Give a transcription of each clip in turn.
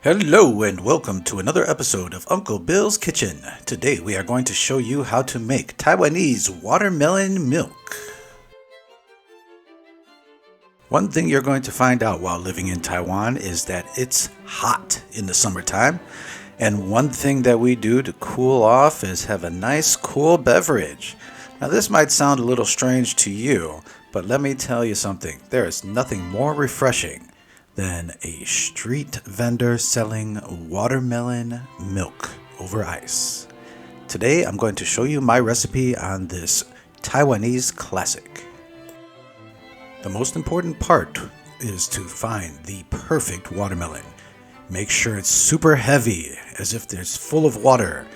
Hello and welcome to another episode of Uncle Bill's Kitchen. Today we are going to show you how to make Taiwanese watermelon milk. One thing you're going to find out while living in Taiwan is that it's hot in the summertime. And one thing that we do to cool off is have a nice cool beverage. Now this might sound a little strange to you, but let me tell you something. There is nothing more refreshing than a street vendor selling watermelon milk over ice. Today I'm going to show you my recipe on this Taiwanese classic. The most important part is to find the perfect watermelon. Make sure it's super heavy, as if it's full of water.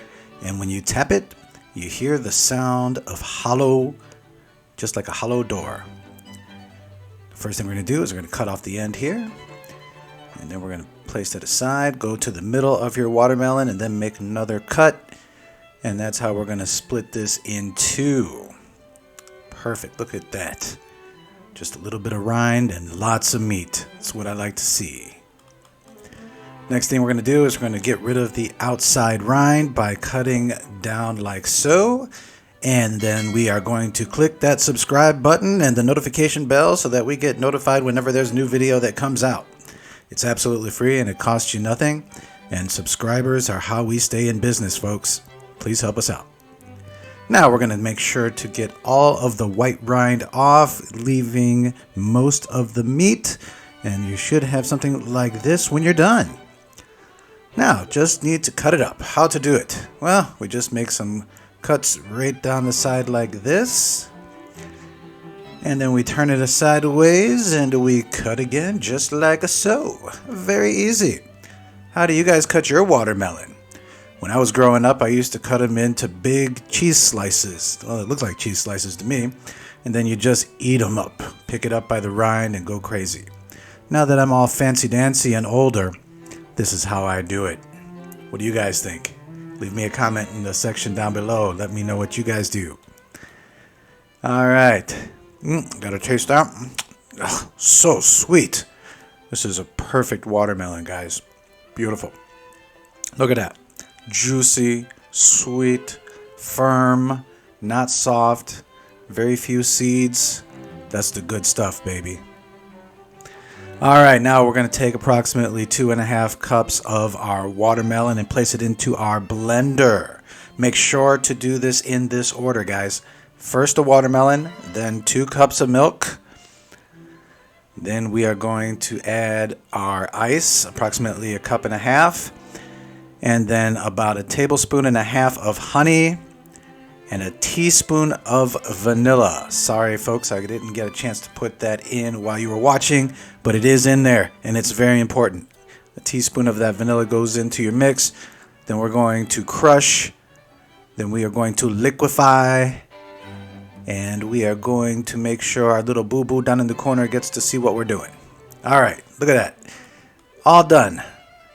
And when you tap it, you hear the sound of hollow, just like a hollow door. The first thing we're going to do is we're going to cut off the end here. And then we're going to place that aside, go to the middle of your watermelon, and then make another cut. And that's how we're going to split this in two. Perfect. Look at that. Just a little bit of rind and lots of meat. That's what I like to see. Next thing we're going to do is we're going to get rid of the outside rind by cutting down like so. And then we are going to click that subscribe button and the notification bell so that we get notified whenever there's a new video that comes out. It's absolutely free and it costs you nothing. And subscribers are how we stay in business, folks. Please help us out. Now we're going to make sure to get all of the white rind off, leaving most of the meat. And you should have something like this when you're done. Now, just need to cut it up. How to do it? Well, we just make some cuts right down the side like this. And then we turn it sideways and we cut again just like so. Very easy. How do you guys cut your watermelon? When I was growing up, I used to cut them into big cheese slices. Well, it looked like cheese slices to me. And then you just eat them up. Pick it up by the rind and go crazy. Now that I'm all fancy-dancy and older, this is how I do it. What do you guys think? Leave me a comment in the section down below. Let me know what you guys do. All right. Gotta taste that. Oh, so sweet. This is a perfect watermelon, guys. Beautiful. Look at that. Juicy, sweet, firm, not soft, very few seeds. That's the good stuff, baby. All right, now we're going to take approximately 2.5 cups of our watermelon and place it into our blender. Make sure to do this in this order, guys. First a watermelon, then 2 cups of milk. Then we are going to add our ice, approximately 1.5 cups. And then about 1.5 tablespoons of honey. And a teaspoon of vanilla. Sorry, folks, I didn't get a chance to put that in while you were watching, but it is in there, and it's very important. A teaspoon of that vanilla goes into your mix. Then we're going to crush. Then we are going to liquefy. And we are going to make sure our little boo-boo down in the corner gets to see what we're doing. All right, look at that. All done.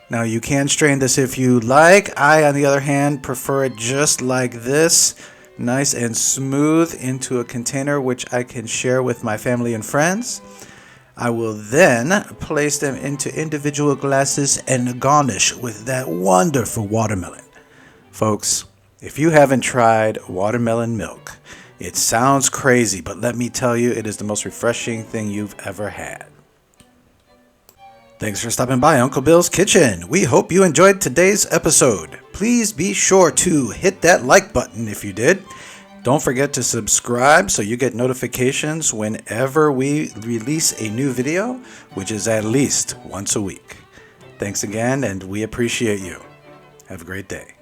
Now, you can strain this if you like. I, on the other hand, prefer it just like this. Nice and smooth into a container which I can share with my family and friends. I will then place them into individual glasses and garnish with that wonderful watermelon. Folks, if you haven't tried watermelon milk, it sounds crazy, but let me tell you, it is the most refreshing thing you've ever had. Thanks for stopping by Uncle Bill's Kitchen. We hope you enjoyed today's episode. Please be sure to hit that like button if you did. Don't forget to subscribe so you get notifications whenever we release a new video, which is at least once a week. Thanks again, and we appreciate you. Have a great day.